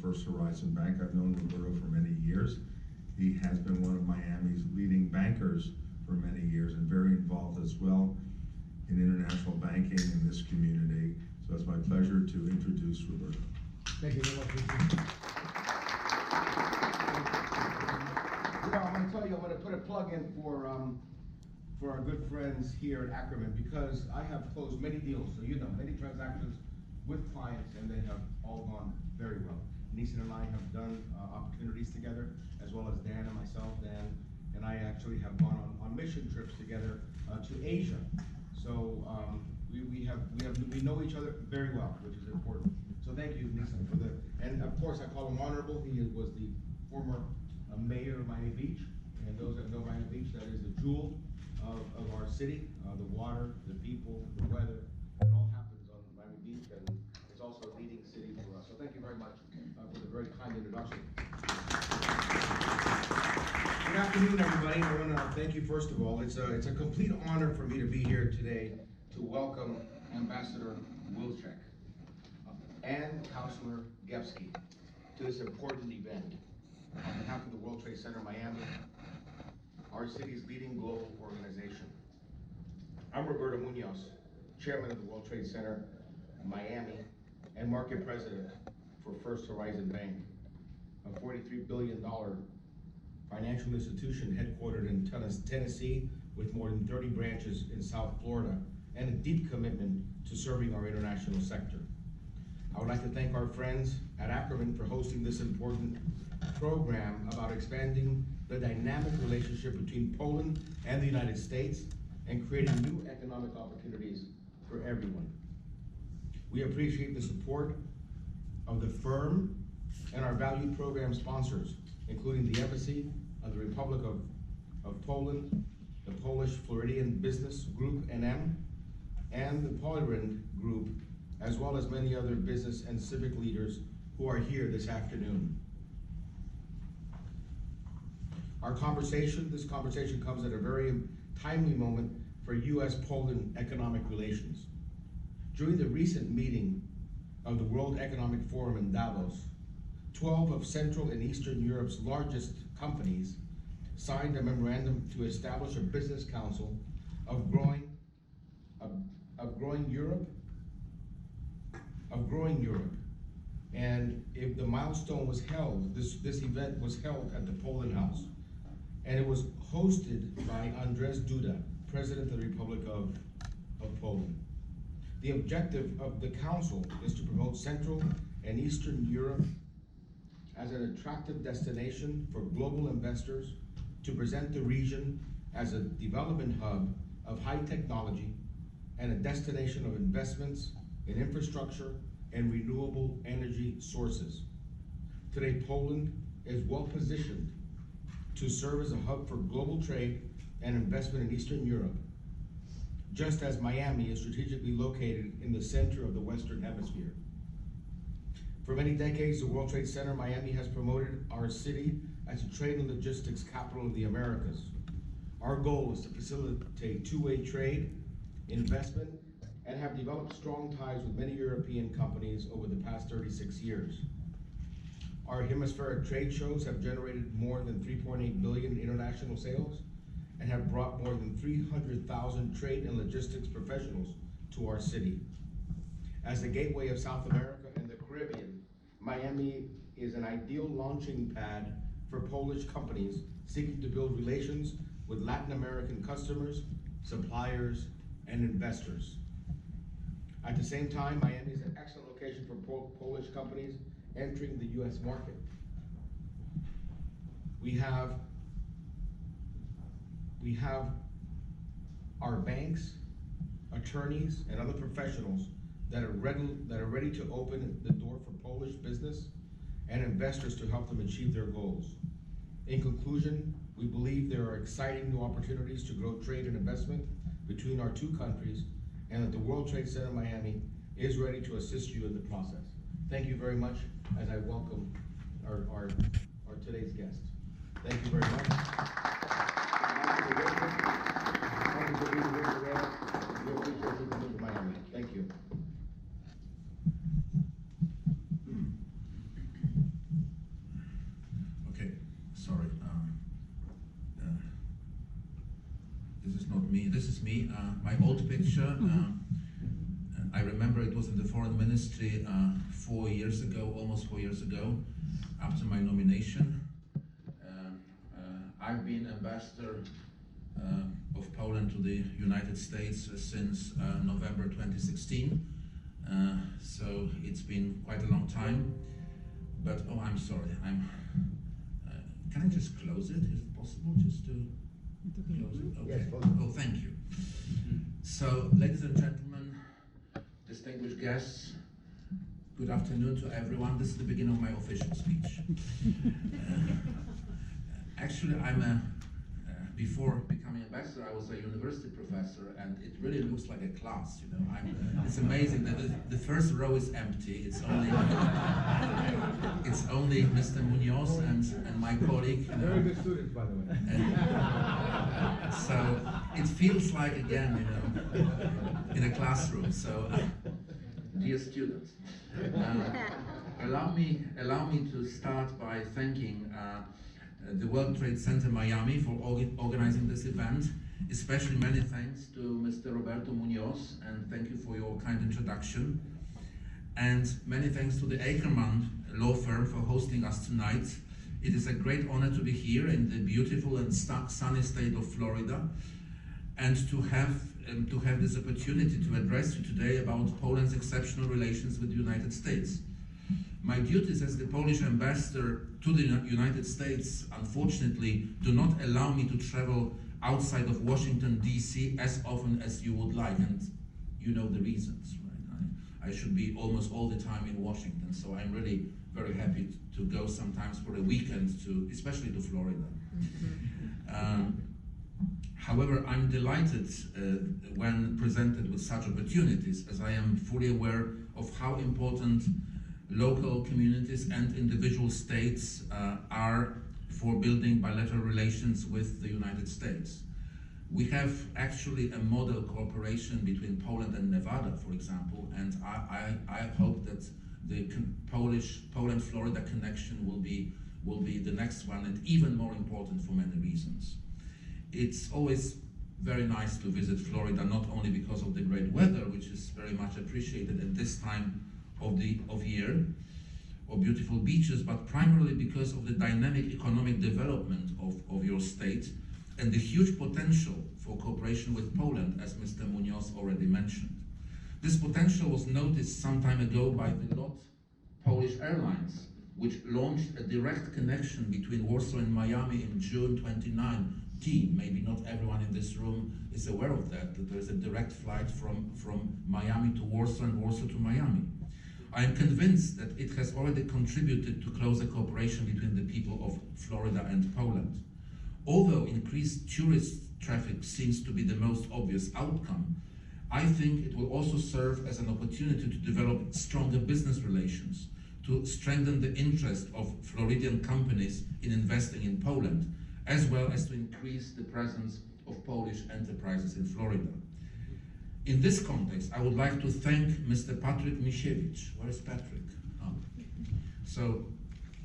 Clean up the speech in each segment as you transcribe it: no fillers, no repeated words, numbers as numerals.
First Horizon Bank. I've known Roberto for many years. He has been one of Miami's leading bankers for many years and very involved as well in international banking in this community. So it's my pleasure to introduce Roberto. Thank you very much, Richard. You know, I'm going to tell you, I'm going to put a plug in for our good friends here at Akerman, because I have closed many deals, so you know, many transactions with clients, and they have all gone very well. Neeson and I have done opportunities together, as well as Dan and myself. Dan and I actually have gone on mission trips together to Asia. So we know each other very well, which is important. So thank you, Neeson, for the, and of course I call him honorable. He was the former mayor of Miami Beach, and those that know Miami Beach, that is the jewel of our city. The water, the people, the weather, it all happens on Miami Beach, and it's also a leading city for us. So thank you very much for the very kind introduction. Good afternoon, everybody. I want to thank you first of all. It's a complete honor for me to be here today to welcome Ambassador Wilczek and Councilor Gebski to this important event. On behalf of the World Trade Center Miami, our city's leading global organization. I'm Roberto Munoz, Chairman of the World Trade Center Miami and Market President for First Horizon Bank, a $43 billion financial institution headquartered in Tennessee with more than 30 branches in South Florida and a deep commitment to serving our international sector. I would like to thank our friends at Akerman for hosting this important program about expanding the dynamic relationship between Poland and the United States and creating new economic opportunities for everyone. We appreciate the support of the firm and our valued program sponsors, including the Embassy of the Republic of Poland, the Polish Floridian Business Group NM, and the Polrydian Group, as well as many other business and civic leaders who are here this afternoon. This conversation comes at a very timely moment for U.S.-Poland economic relations. During the recent meeting of the World Economic Forum in Davos, 12 of Central and Eastern Europe's largest companies signed a memorandum to establish a business council of growing Europe. And if the milestone was held, this event was held at the Poland House, and it was hosted by Andrzej Duda, President of the Republic of Poland. The objective of the council is to promote Central and Eastern Europe as an attractive destination for global investors, to present the region as a development hub of high technology and a destination of investments in infrastructure and renewable energy sources. Today, Poland is well positioned to serve as a hub for global trade and investment in Eastern Europe, just as Miami is strategically located in the center of the Western Hemisphere. For many decades, the World Trade Center Miami has promoted our city as a trade and logistics capital of the Americas. Our goal is to facilitate two-way trade, investment, and have developed strong ties with many European companies over the past 36 years. Our hemispheric trade shows have generated more than 3.8 billion in international sales and have brought more than 300,000 trade and logistics professionals to our city. As the gateway of South America and the Caribbean, Miami is an ideal launching pad for Polish companies seeking to build relations with Latin American customers, suppliers, and investors. At the same time, Miami is an excellent location for Polish companies entering the U.S. market. We have our banks, attorneys, and other professionals that are ready to open the door for Polish business and investors to help them achieve their goals. In conclusion, we believe there are exciting new opportunities to grow trade and investment between our two countries, and that the World Trade Center Miami is ready to assist you in the process. Thank you very much as I welcome our today's guest. Thank you very much. Thank you for being here today. We appreciate you coming to Miami. Thank you. me. This is me, my old picture. I remember it was in the Foreign Ministry 4 years ago, almost 4 years ago, after my nomination. I've been ambassador of Poland to the United States since November 2016. So it's been quite a long time. But, oh, I'm sorry, can I just close it? Is it possible just to close it? Okay. Yes, oh, thank you. So, ladies and gentlemen, distinguished guests, good afternoon to everyone. This is the beginning of my official speech. Actually, before becoming ambassador, I was a university professor, and it really looks like a class, you know. It's amazing that the first row is empty. It's only Mr. Munoz and my colleague. Very good students, by the way. And, so it feels like, again, you know, in a classroom. So, dear students, allow me to start by thanking the World Trade Center Miami for organizing this event. Especially many thanks to Mr. Roberto Munoz, and thank you for your kind introduction. And many thanks to the Akerman law firm for hosting us tonight. It is a great honor to be here in the beautiful and sunny state of Florida, and to have this opportunity to address you today about Poland's exceptional relations with the United States. My duties as the Polish ambassador to the United States, unfortunately, do not allow me to travel outside of Washington, D.C. as often as you would like, and you know the reasons, right? I should be almost all the time in Washington, so I'm really very happy to go sometimes for a weekend, especially to Florida. However, I'm delighted when presented with such opportunities, as I am fully aware of how important local communities and individual states are for building bilateral relations with the United States. We have actually a model cooperation between Poland and Nevada, for example, and I hope that the Poland-Florida connection will be the next one, and even more important for many reasons. It's always very nice to visit Florida, not only because of the great weather, which is very much appreciated at this time of year, or beautiful beaches, but primarily because of the dynamic economic development of your state and the huge potential for cooperation with Poland, as Mr. Munoz already mentioned. This potential was noticed some time ago by the LOT Polish Airlines, which launched a direct connection between Warsaw and Miami in June 2019. Maybe not everyone in this room is aware of that there is a direct flight from Miami to Warsaw and Warsaw to Miami. I am convinced that it has already contributed to closer cooperation between the people of Florida and Poland. Although increased tourist traffic seems to be the most obvious outcome, I think it will also serve as an opportunity to develop stronger business relations, to strengthen the interest of Floridian companies in investing in Poland, as well as to increase the presence of Polish enterprises in Florida. In this context, I would like to thank Mr. Patryk Misiewicz. Where is Patrick? Oh.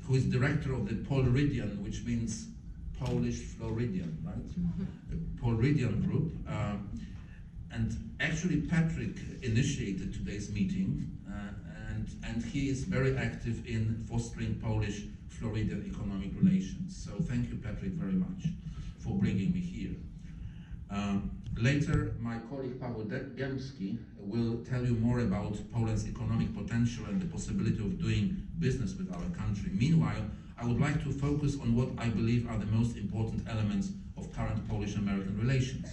Who is director of the Polrydian, which means Polish Floridian, right? The Polrydian group. And actually, Patrick initiated today's meeting, and he is very active in fostering Polish-Floridian economic relations. So thank you, Patrick, very much for bringing me here. Later, my colleague Pawel Gebski will tell you more about Poland's economic potential and the possibility of doing business with our country. Meanwhile, I would like to focus on what I believe are the most important elements of current Polish-American relations.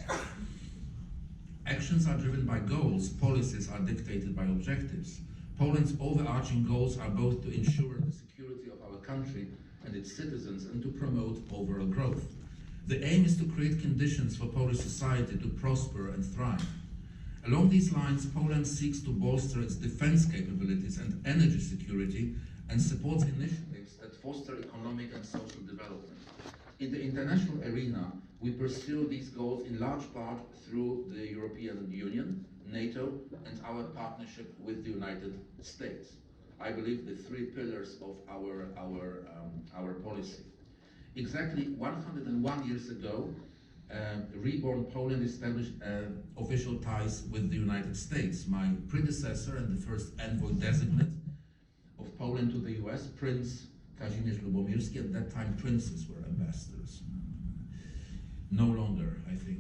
Actions are driven by goals, policies are dictated by objectives. Poland's overarching goals are both to ensure the security of our country and its citizens and to promote overall growth. The aim is to create conditions for Polish society to prosper and thrive. Along these lines, Poland seeks to bolster its defense capabilities and energy security and supports initiatives that foster economic and social development. In the international arena, we pursue these goals in large part through the European Union, NATO, and our partnership with the United States. I believe the three pillars of our policy. Exactly 101 years ago, reborn Poland established official ties with the United States. My predecessor and the first envoy designate of Poland to the US, Prince Kazimierz Lubomirski, at that time princes were ambassadors. No longer, I think,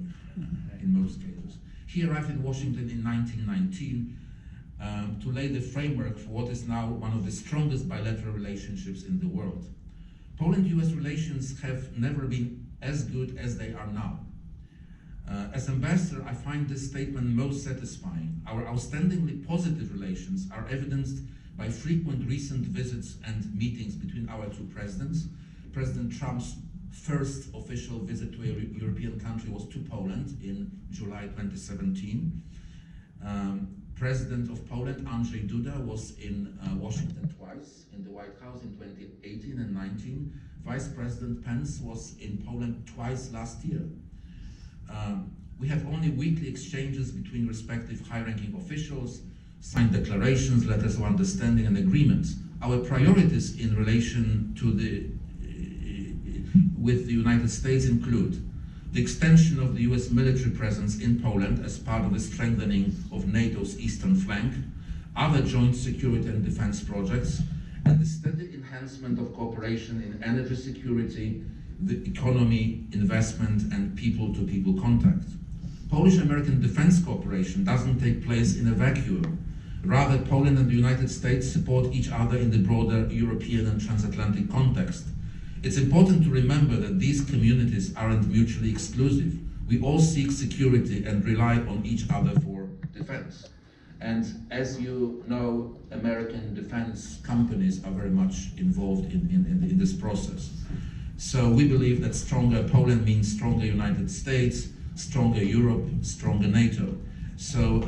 in most cases. He arrived in Washington in 1919 to lay the framework for what is now one of the strongest bilateral relationships in the world. Poland-US relations have never been as good as they are now. As ambassador, I find this statement most satisfying. Our outstandingly positive relations are evidenced by frequent recent visits and meetings between our two presidents. President Trump's first official visit to a European country was to Poland in July 2017. President of Poland, Andrzej Duda, was in Washington twice, in the White House in 2018 and 19. Vice President Pence was in Poland twice last year. We have only weekly exchanges between respective high-ranking officials, signed declarations, letters of understanding and agreements. Our priorities in relation to with the United States include the extension of the US military presence in Poland as part of the strengthening of NATO's eastern flank, other joint security and defense projects, and the steady enhancement of cooperation in energy security, the economy, investment, and people-to-people contact. Polish-American defense cooperation doesn't take place in a vacuum. Rather, Poland and the United States support each other in the broader European and transatlantic context. It's important to remember that these communities aren't mutually exclusive. We all seek security and rely on each other for defense. And as you know, American defense companies are very much involved in this process. So we believe that stronger Poland means stronger United States, stronger Europe, stronger NATO. So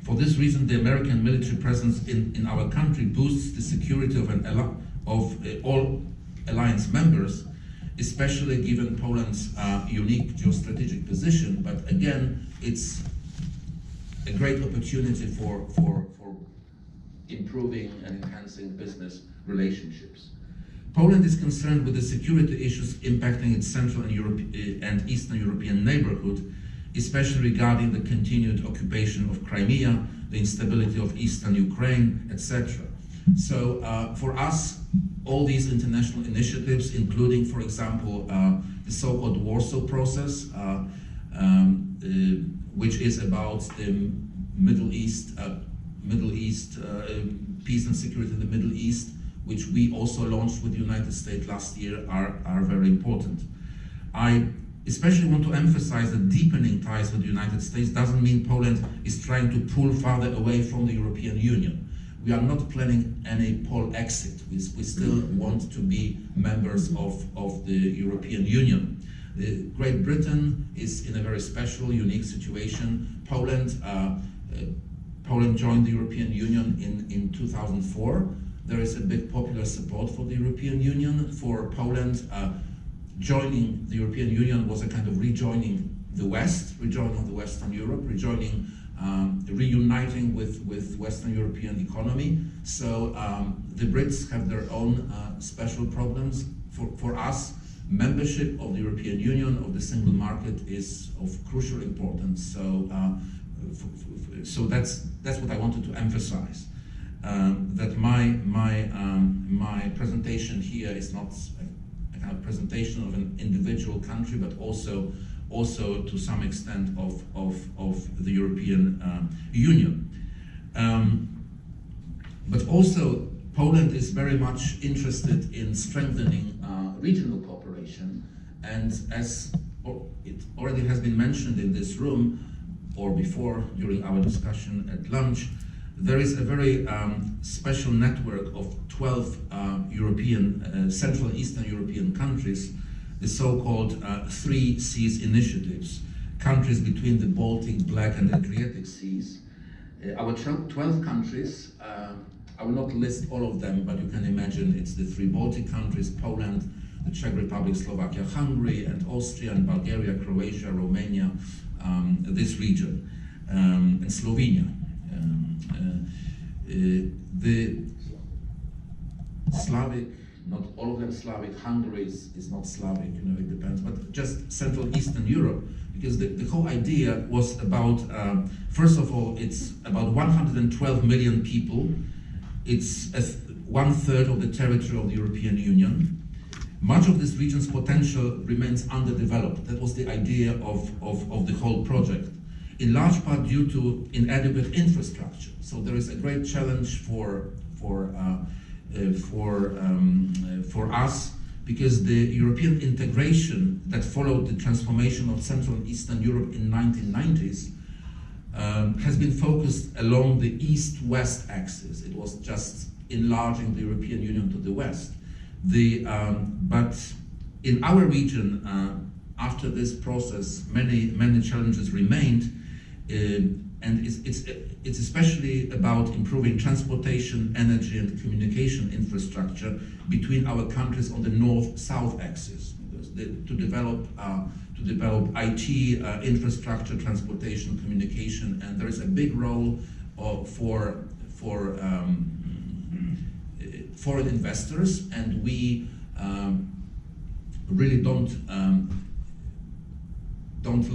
for this reason, the American military presence in our country boosts the security of all alliance members, especially given Poland's unique geostrategic position. But again, it's a great opportunity for improving and enhancing business relationships. Poland is concerned with the security issues impacting its Central and Eastern European neighborhood, especially regarding the continued occupation of Crimea, the instability of Eastern Ukraine, etc. So for us, all these international initiatives, including, for example, the so-called Warsaw Process, which is about the Middle East peace and security in the Middle East, which we also launched with the United States last year, are very important. I especially want to emphasize that deepening ties with the United States doesn't mean Poland is trying to pull farther away from the European Union. We are not planning any pole exit. We still want to be members of the European Union. Great Britain is in a very special, unique situation. Poland joined the European Union in 2004. There is a big popular support for the European Union. For Poland, joining the European Union was a kind of rejoining the West, rejoining the Western Europe, reuniting with Western European economy. So the Brits have their own special problems. For us, membership of the European Union, of the single market, is of crucial importance. So so that's what I wanted to emphasize. That my presentation here is not a kind of presentation of an individual country, but also to some extent of the European Union. But also Poland is very much interested in strengthening regional cooperation, and as it already has been mentioned in this room or before during our discussion at lunch, there is a very special network of 12 European, Central and Eastern European countries, the so-called Three Seas initiatives, countries between the Baltic, Black and Adriatic Seas. Our 12 countries, I will not list all of them, but you can imagine it's the three Baltic countries, Poland, the Czech Republic, Slovakia, Hungary, and Austria, and Bulgaria, Croatia, Romania, this region, and Slovenia. The Slavic not all of them Slavic. Hungary is not Slavic, you know, it depends, but just Central Eastern Europe, because the whole idea was about, first of all, it's about 112 million people. It's 1/3 of the territory of the European Union. Much of this region's potential remains underdeveloped. That was the idea of the whole project, in large part due to inadequate infrastructure. So there is a great challenge for us, because the European integration that followed the transformation of Central and Eastern Europe in 1990s has been focused along the east-west axis. It was just enlarging the European Union to the west. But in our region, after this process, many challenges remained, and it's especially about improving transportation, energy, and communication infrastructure between our countries on the north-south axis. To develop IT infrastructure, transportation, communication, and there is a big role for foreign investors, and we really don't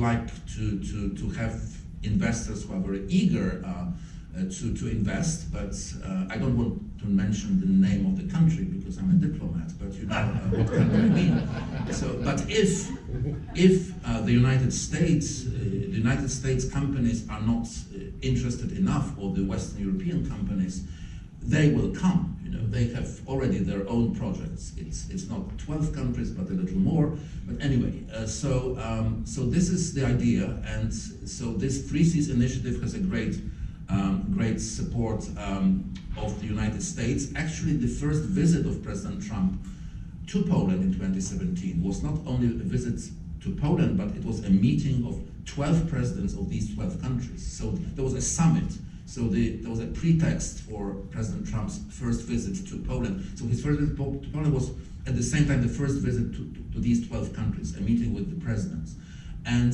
like to have investors who are very eager to invest, but I don't want to mention the name of the country because I'm a diplomat, but you know what country I mean. So, but if the United States companies are not interested enough, or the Western European companies, they will come. You know, they have already their own projects. It's not 12 countries, but a little more. But anyway, so this is the idea, and so this Three Seas initiative has a great support of the United States. Actually, the first visit of President Trump to Poland in 2017 was not only a visit to Poland, but it was a meeting of 12 presidents of these 12 countries. So there was a summit. So there was a pretext for President Trump's first visit to Poland. So his first visit to Poland was at the same time the first visit to these 12 countries, a meeting with the presidents. And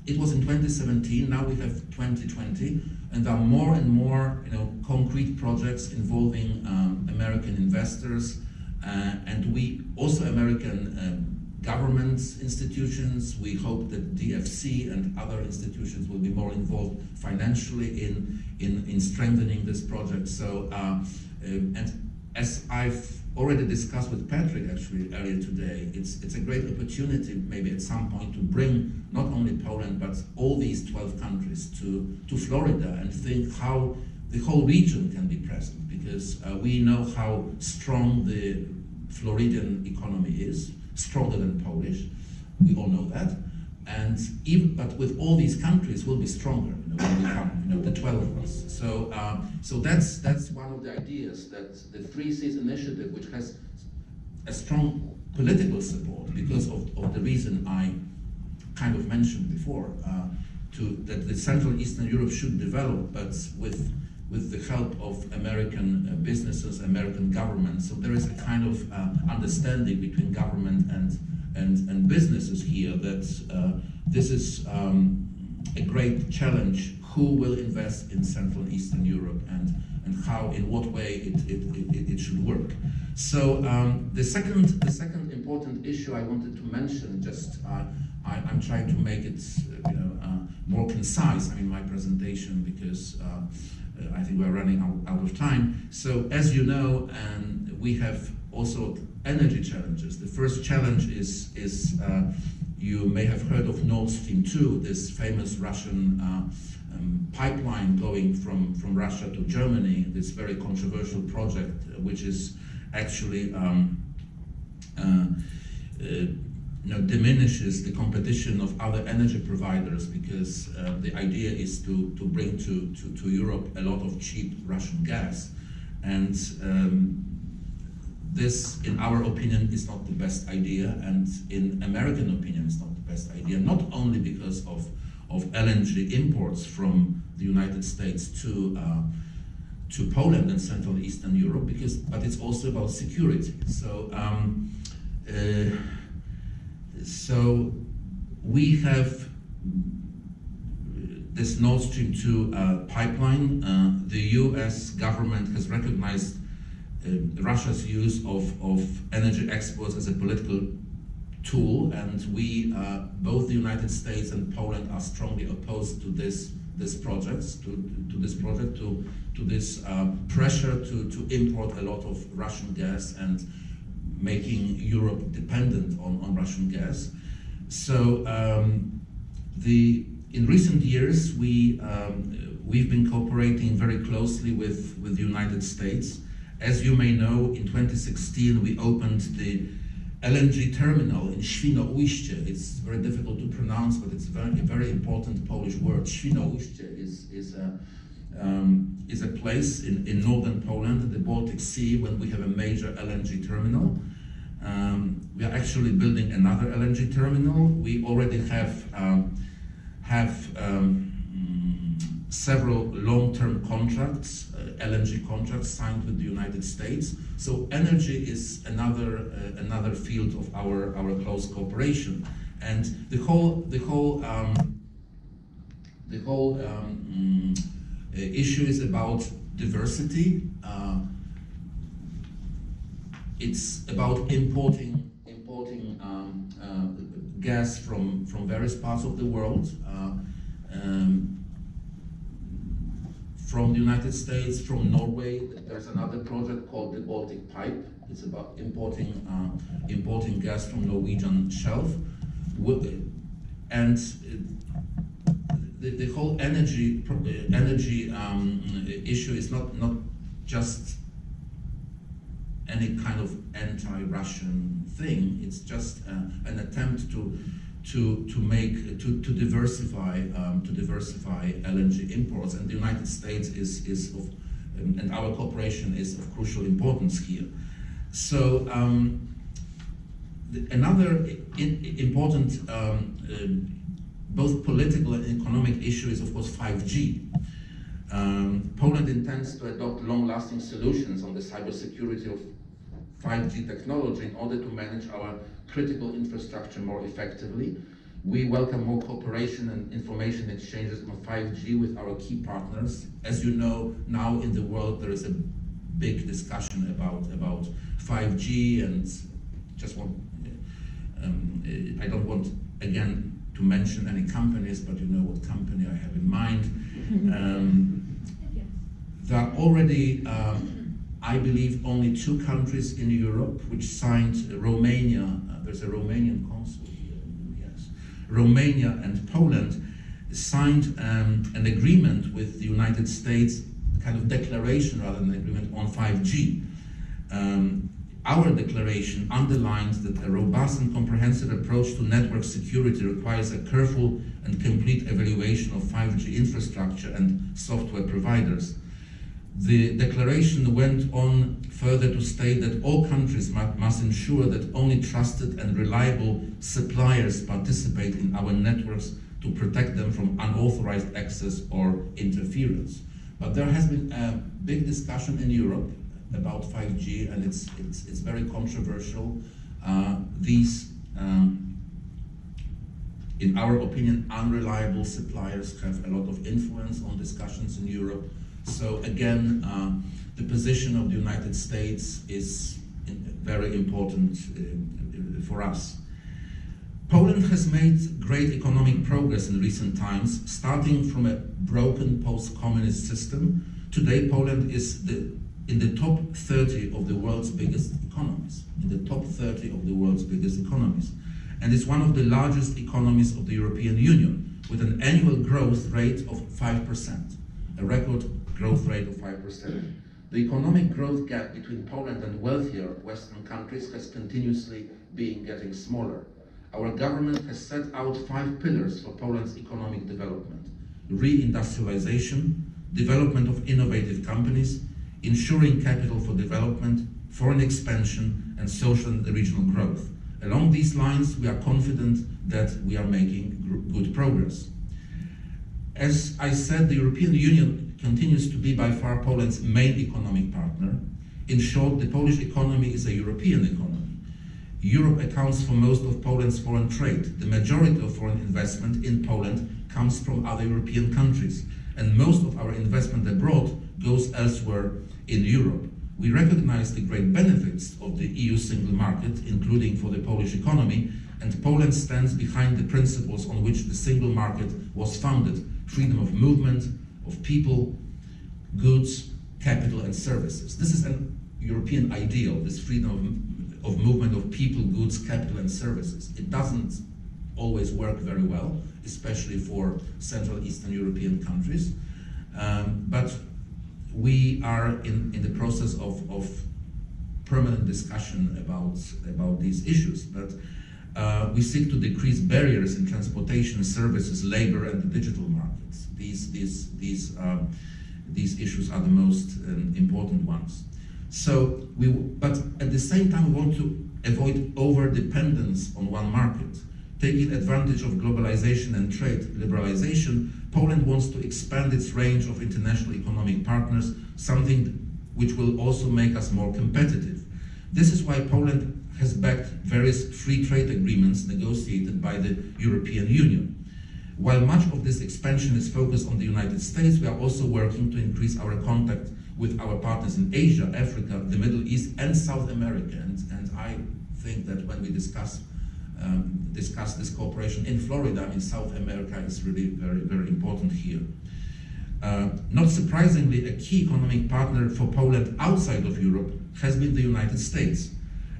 it was in 2017, now we have 2020, and there are more and more concrete projects involving American investors, and we also American government institutions. We hope that DFC and other institutions will be more involved financially in strengthening this project. So, and as I've already discussed with Patrick actually earlier today, it's a great opportunity maybe at some point to bring not only Poland but all these 12 countries to Florida and think how the whole region can be present, because we know how strong the Floridian economy is, stronger than Polish. We all know that, and but with all these countries, we'll be stronger when we come. The 12 of us. So, so that's one of the ideas, that the Three Seas initiative, which has a strong political support because of the reason I kind of mentioned before, that the Central Eastern Europe should develop, but with the help of American businesses, American government. So there is a kind of understanding between government and businesses here that this is a great challenge. Who will invest in Central and Eastern Europe, and how, in what way it should work. So the second important issue I wanted to mention, just I'm trying to make it more concise in my presentation, because I think we're running out of time. So as you know, we have also energy challenges. The first challenge is you may have heard of Nord Stream 2, this famous Russian pipeline going from Russia to Germany, this very controversial project, which is actually diminishes the competition of other energy providers, because the idea is to bring to Europe a lot of cheap Russian gas, and this, in our opinion, is not the best idea, and in American opinion, it's not the best idea, not only because of LNG imports from the United States to Poland and Central and Eastern Europe, but it's also about security. So so we have this Nord Stream 2 pipeline. The US government has recognized Russia's use of energy exports as a political tool, and we, both the United States and Poland, are strongly opposed to this project, to this pressure to import a lot of Russian gas and making Europe dependent on Russian gas. So in recent years, we've been cooperating very closely with the United States. As you may know, in 2016 we opened the LNG terminal in Świnoujście. It's very difficult to pronounce, but it's a very important Polish word. Świnoujście is a place in northern Poland, in the Baltic Sea, when we have a major LNG terminal. We are actually building another LNG terminal. We already have several long-term contracts, LNG contracts signed with the United States. So energy is another field of our close cooperation, and the whole issue is about diversity. It's about importing gas from various parts of the world. From the United States, from Norway. There's another project called the Baltic Pipe. It's about importing gas from Norwegian shelf. And the whole energy issue is not just any kind of anti-Russian thing. It's just an attempt to diversify LNG imports, and the United States is of, and our cooperation is of crucial importance here. So another important both political and economic issue is of course 5G. Poland intends to adopt long-lasting solutions on the cybersecurity of 5G technology in order to manage our critical infrastructure more effectively. We welcome more cooperation and information exchanges on 5G with our key partners. As you know, now in the world there is a big discussion about 5G, and just want I don't want again to mention any companies, but you know what company I have in mind. There are already I believe only 2 countries in Europe which signed Romania. There's a Romanian consul here. Yes, Romania and Poland signed an agreement with the United States, a kind of declaration rather than an agreement on 5G. Our declaration underlines that a robust and comprehensive approach to network security requires a careful and complete evaluation of 5G infrastructure and software providers. The declaration went on further to state that all countries must ensure that only trusted and reliable suppliers participate in our networks to protect them from unauthorized access or interference. But there has been a big discussion in Europe about 5G, and it's very controversial. These, in our opinion, unreliable suppliers have a lot of influence on discussions in Europe. So again, the position of the United States is very important for us. Poland has made great economic progress in recent times, starting from a broken post-communist system. Today, Poland is in the top 30 of the world's biggest economies. In the top 30 of the world's biggest economies. And it's one of the largest economies of the European Union, with an annual growth rate of 5%, a record growth rate of 5%. The economic growth gap between Poland and wealthier Western countries has continuously been getting smaller. Our government has set out 5 pillars for Poland's economic development: reindustrialization, development of innovative companies, ensuring capital for development, foreign expansion, and social and regional growth. Along these lines, we are confident that we are making good progress. As I said, the European Union continues to be by far Poland's main economic partner. In short, the Polish economy is a European economy. Europe accounts for most of Poland's foreign trade. The majority of foreign investment in Poland comes from other European countries, and most of our investment abroad goes elsewhere in Europe. We recognize the great benefits of the EU single market, including for the Polish economy, and Poland stands behind the principles on which the single market was founded: freedom of movement, of people, goods, capital, and services. This is an European ideal, this freedom of movement of people, goods, capital, and services. It doesn't always work very well, especially for Central Eastern European countries, but we are in the process of permanent discussion about these issues. But we seek to decrease barriers in transportation, services, labor, and the digital markets. These issues are the most important ones. But at the same time, we want to avoid over-dependence on one market. Taking advantage of globalization and trade liberalization, Poland wants to expand its range of international economic partners, something which will also make us more competitive. This is why Poland has backed various free trade agreements negotiated by the European Union. While much of this expansion is focused on the United States, we are also working to increase our contact with our partners in Asia, Africa, the Middle East, and South America. And I think that when we discuss this cooperation in Florida, I mean, South America is really very, very important here. Not surprisingly, a key economic partner for Poland outside of Europe has been the United States.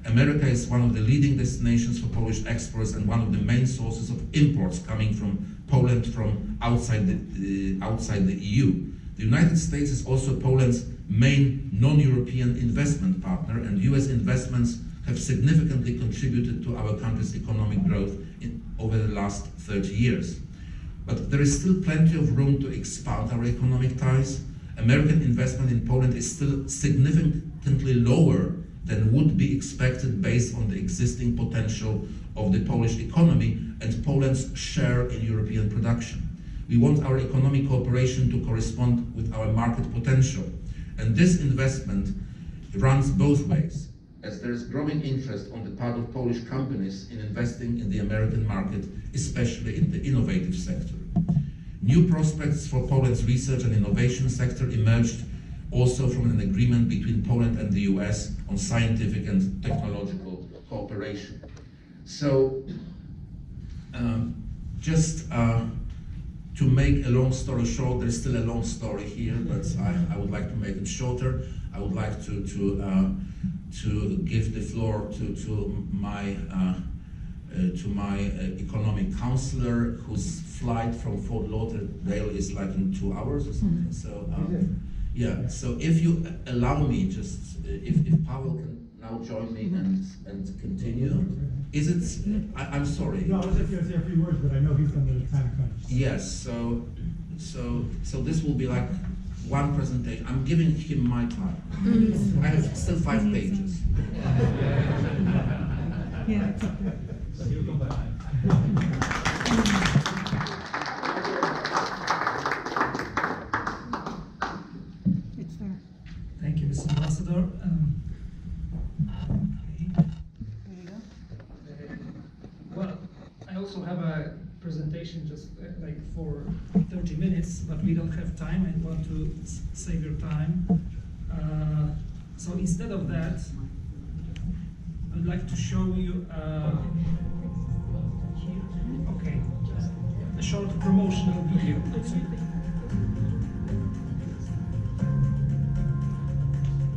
America is one of the leading destinations for Polish exports and one of the main sources of imports coming from Poland from outside the EU. The United States is also Poland's main non-European investment partner, and US investments have significantly contributed to our country's economic growth over the last 30 years. But there is still plenty of room to expand our economic ties. American investment in Poland is still significantly lower than would be expected based on the existing potential of the Polish economy and Poland's share in European production. We want our economic cooperation to correspond with our market potential, and this investment runs both ways, as there is growing interest on the part of Polish companies in investing in the American market, especially in the innovative sector. New prospects for Poland's research and innovation sector emerged also from an agreement between Poland and the US on scientific and technological cooperation. So, to make a long story short, there's still a long story here, but I would like to make it shorter. I would like to give the floor to my economic counselor, whose flight from Fort Lauderdale is like in 2 hours or something. So yeah. So if you allow me, just if Pawel can now join me and continue. Is it? I'm sorry. No, I was just going to say a few words, but I know he's going to time crunch. Yes. So this will be like one presentation. I'm giving him my time. I have still 5 pages. Yeah. So he'll come back. It's there. Thank you, Mr. Ambassador. Well, I also have a presentation just like for 30 minutes, but we don't have time. I want to save your time. So instead of that, I'd like to show you a short promotional video.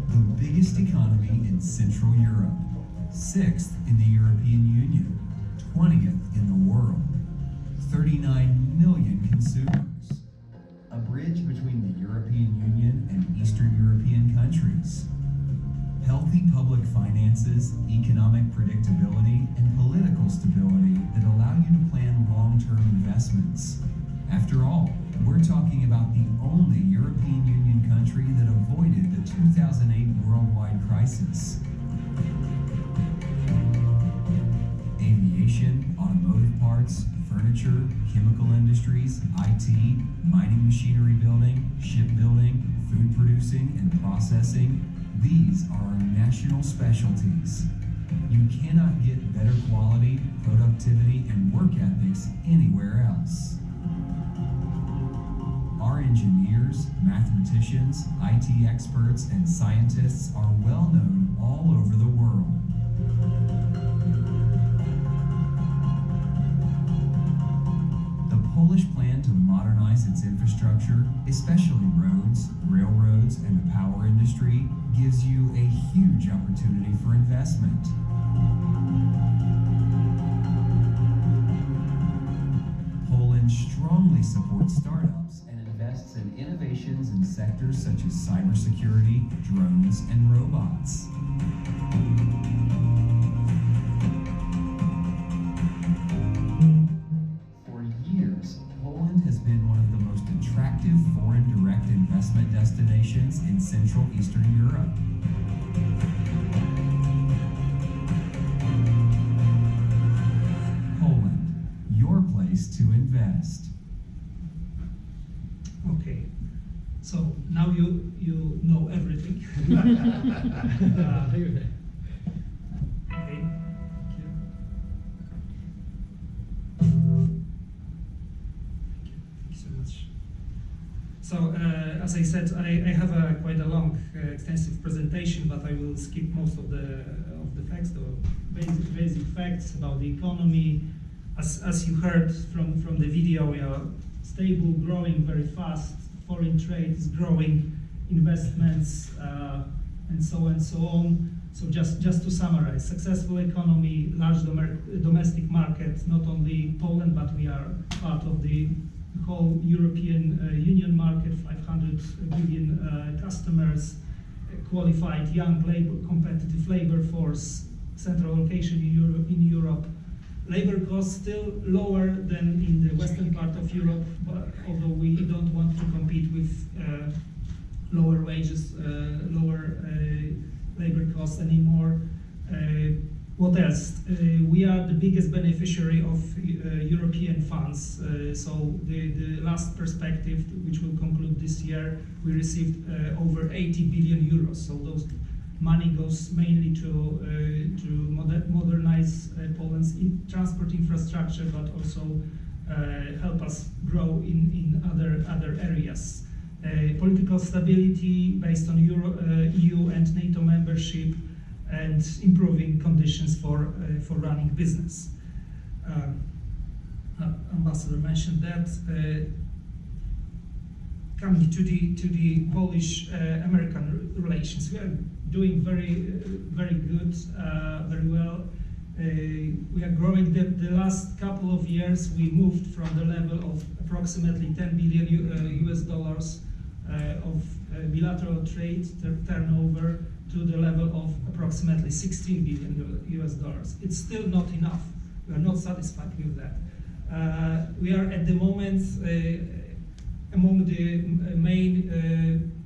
The biggest economy in Central Europe, 6th in the European Union, 20th in the world, 39 million consumers, a bridge between the European Union and Eastern European countries, healthy public finances, economic predictability, and political stability that allow you to plan long-term investments. After all, we're talking about the only European Union country that avoided the 2008 worldwide crisis. Aviation, automotive parts, furniture, chemical industries, IT, mining machinery building, shipbuilding, food producing and processing. These are our national specialties. You cannot get better quality, productivity, and work ethics anywhere else. Our Our engineers, mathematicians, IT experts, and scientists are well known all over the world. The Polish plan to modernize its infrastructure, especially roads, railroads, and the power industry, gives you a huge opportunity for investment. Poland strongly supports startups and invests in innovations in sectors such as cybersecurity, drones, and robots. For years, Poland has been one of the most attractive foreign direct investment destinations in Central Eastern Europe. Poland, your place to invest. Okay, so now you know everything. Okay. Thank you. Thank you so much. So, as I said, I have quite a long, extensive presentation, but I will skip most of the facts, the basic facts about the economy. As you heard from the video, we are stable, growing very fast. Foreign trade is growing, investments, and so on and so on. So just to summarize, successful economy, large domestic market, not only Poland, but we are part of the whole European Union market, 500 million customers, qualified young labor, competitive labor force, central location in Europe. Labor costs still lower than in the western part of Europe, but although we don't want to compete with lower wages, lower labor costs anymore. What else? We are the biggest beneficiary of European funds. So the last perspective, which will conclude this year, we received over 80 billion euros. So those money goes mainly to modernize Poland's transport infrastructure, but also help us grow in other areas. Political stability based on EU and NATO membership, and improving conditions for running business. Ambassador mentioned that. Coming to the Polish-American relations, we are doing very good, very well. We are growing. The last couple of years, we moved from the level of approximately $10 billion US dollars of bilateral trade turnover to the level of approximately 16 billion US dollars. It's still not enough. We are not satisfied with that. We are at the moment among the main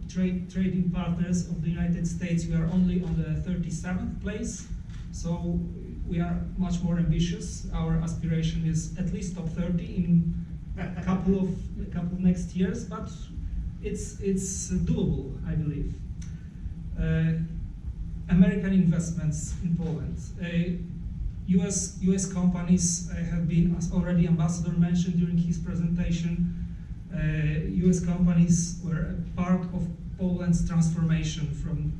trading partners of the United States. We are only on the 37th place, so we are much more ambitious. Our aspiration is at least top 30 in a couple next years, but it's doable, I believe. American investments in Poland. US companies have been, as already Ambassador mentioned during his presentation, US companies were a part of Poland's transformation from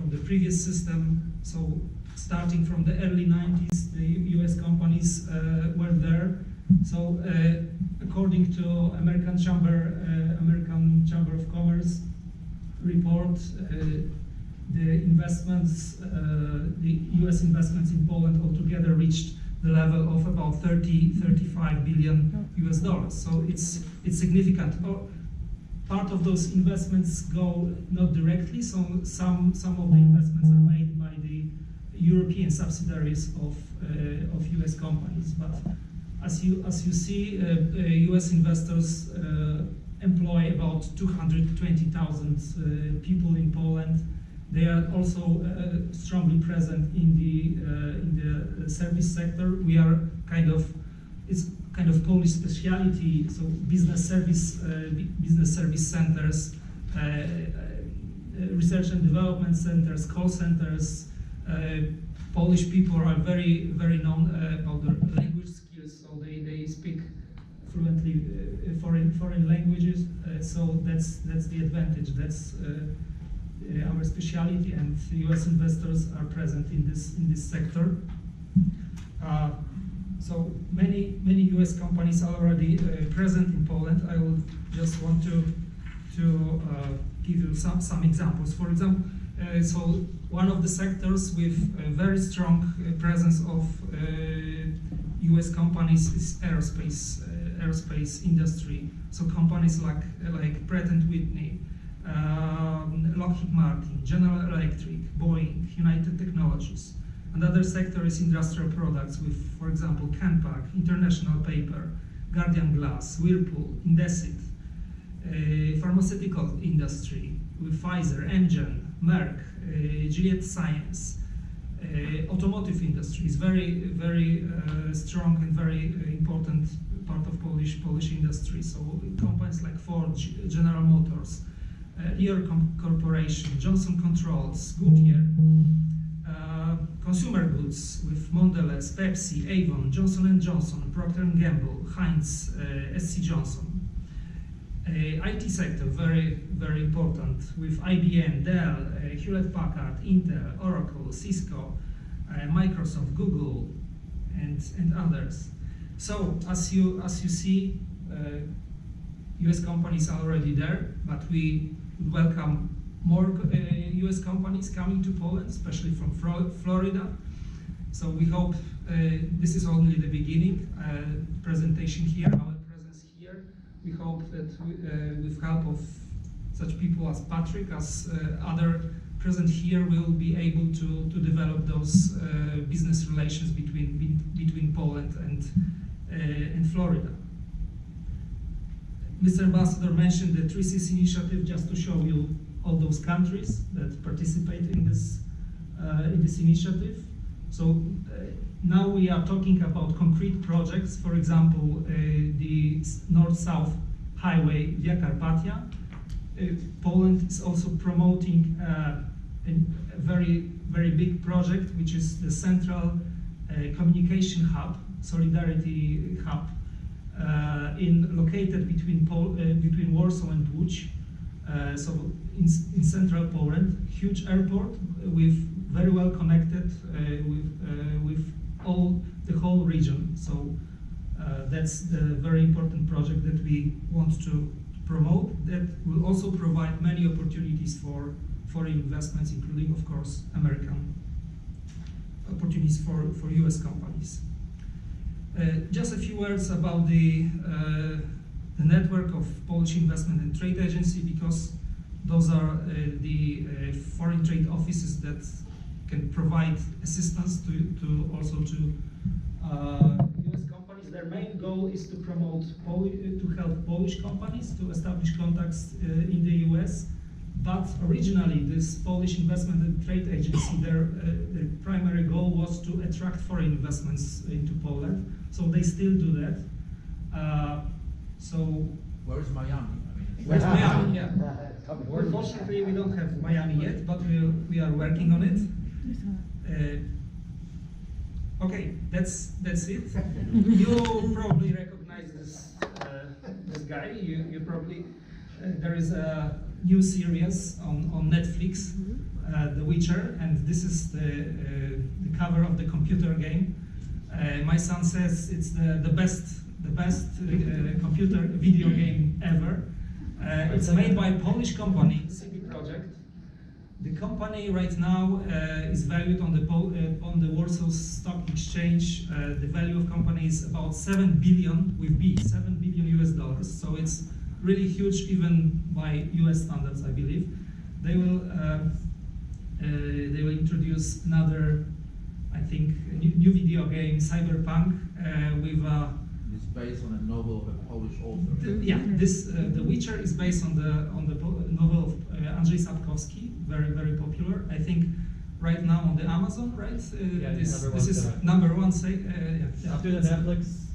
the previous system. So starting from the early 90s, the US companies were there. So according to American Chamber of Commerce report, the investments, the US investments in Poland altogether reached the level of about 35 billion US dollars. So it's significant. Part of those investments go not directly, so some of the investments are made by the European subsidiaries of US companies. But as you see, US investors employ about 220,000 people in Poland. They are also strongly present in the service sector. We are it's kind of Polish speciality. So business service centers, research and development centers, call centers. Polish people are very known about their language skills. So they speak fluently mostly foreign languages. So that's the advantage. That's our specialty, and U.S. investors are present in this sector. So many U.S. companies are already present in Poland. I will just want to give you some examples. For example, so one of the sectors with a very strong presence of U.S. companies is aerospace industry. So companies like Pratt & Whitney, Lockheed Martin, General Electric, Boeing, United Technologies. Another sector is industrial products with, for example, Canpack, International Paper, Guardian Glass, Whirlpool, Indesit. Pharmaceutical industry with Pfizer, Amgen, Merck, Gilead Science. Automotive industry is very strong and very important part of Polish industry. So companies like Ford, General Motors, Ear Corporation, Johnson Controls, Goodyear. Consumer goods with Mondelez, Pepsi, Avon, Johnson & Johnson, Procter & Gamble, Heinz, SC Johnson. IT sector, very important, with IBM, Dell, Hewlett-Packard, Intel, Oracle, Cisco, Microsoft, Google, and others. So as you see, US companies are already there, but we welcome more US companies coming to Poland, especially from Florida. So we hope this is only the beginning. Presentation here, our presence here. We hope that with help of such people as Patrick, as other present here, we'll be able to develop those business relations between Poland and Florida. Mr. Ambassador mentioned the 3Cs initiative, just to show you all those countries that participate in this initiative. So now we are talking about concrete projects. For example, the North-South Highway Via Carpatia. Poland is also promoting a very big project, which is the Central Communication Hub, Solidarity Hub, located between Warsaw and Łódź. So in central Poland, huge airport with very well connected with the whole region. So that's the very important project that we want to promote. That will also provide many opportunities for foreign investments, including, of course, American opportunities for US companies. Just a few words about the network of Polish Investment and Trade Agency, because those are the foreign trade offices that can provide assistance to US companies. Their main goal is to promote, to help Polish companies to establish contacts in the US. But originally, this Polish Investment and Trade Agency, their primary goal was to attract foreign investments into Poland. So they still do that. So where's Miami? Where's Miami? Yeah. Unfortunately, we don't have Miami yet, but we are working on it. Okay, that's it. You probably recognize this guy. You probably there is a new series on Netflix, The Witcher, and this is the cover of the computer game. My son says it's the best computer video game ever. It's made by a Polish company, CD Projekt. The company right now is valued on the Warsaw Stock Exchange. The value of company is about 7 billion with B, $7 billion. So it's really huge, even by US standards, I believe. They will introduce another, I think, new video game, Cyberpunk, with a. It's based on a novel of a Polish author. The Witcher is based on the novel of Andrzej Sapkowski, very popular. I think right now on the Amazon, right? This is number one. After the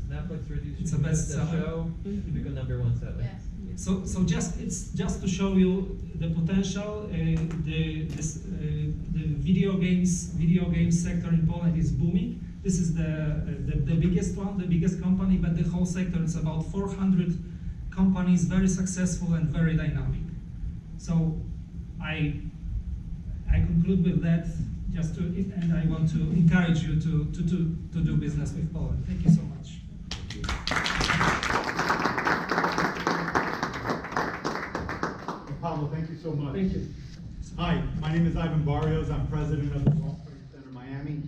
Netflix release, it's a bestseller. Show, you become number one seller. Yes. So it's just to show you the potential. The video game sector in Poland is booming. This is the biggest one, the biggest company, but the whole sector is about 400 companies, very successful and very dynamic. So I conclude with that, and I want to encourage you to do business with Poland. Thank you so much. Pawel, thank you so much. Thank you. Hi, my name is Ivan Barrios. I'm president of the World Trade Center Miami.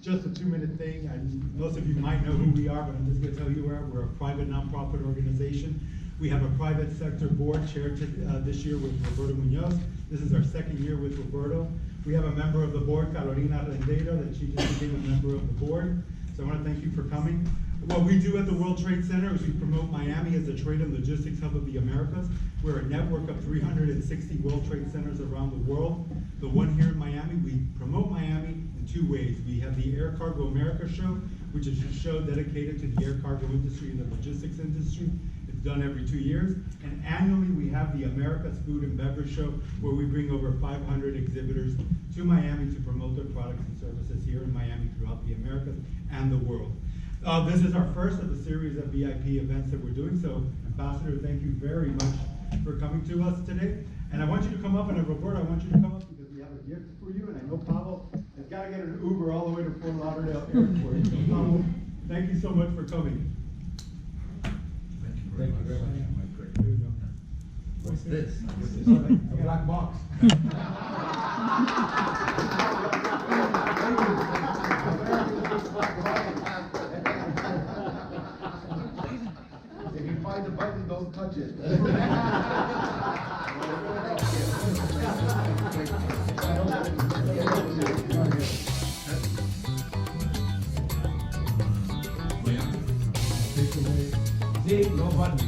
Just a 2-minute thing. Most of you might know who we are, but I'm just going to tell you we're a private nonprofit organization. We have a private sector board chaired this year with Roberto Munoz. This is our second year with Roberto. We have a member of the board, Carolina Rendeiro, that she just became a member of the board. So I want to thank you for coming. What we do at the World Trade Center is we promote Miami as a trade and logistics hub of the Americas. We're a network of 360 World Trade Centers around the world. The one here in Miami, we promote Miami in 2 ways. We have the Air Cargo America show, which is a show dedicated to the air cargo industry and the logistics industry. It's done every 2 years. And annually, we have the America's Food and Beverage Show, where we bring over 500 exhibitors to Miami to promote their products and services here in Miami throughout the Americas and the world. This is our first of a series of VIP events that we're doing. So, Ambassador, thank you very much for coming to us today. And I want you to come up, and Roberto, I want you to come up because we have a gift for you. And I know Pawel has got to get an Uber all the way to Fort Lauderdale Airport. So, Pawel, thank you so much for coming. Thank you very much. There you go. What's this? A black box. If you find the button, don't touch it. See, no button.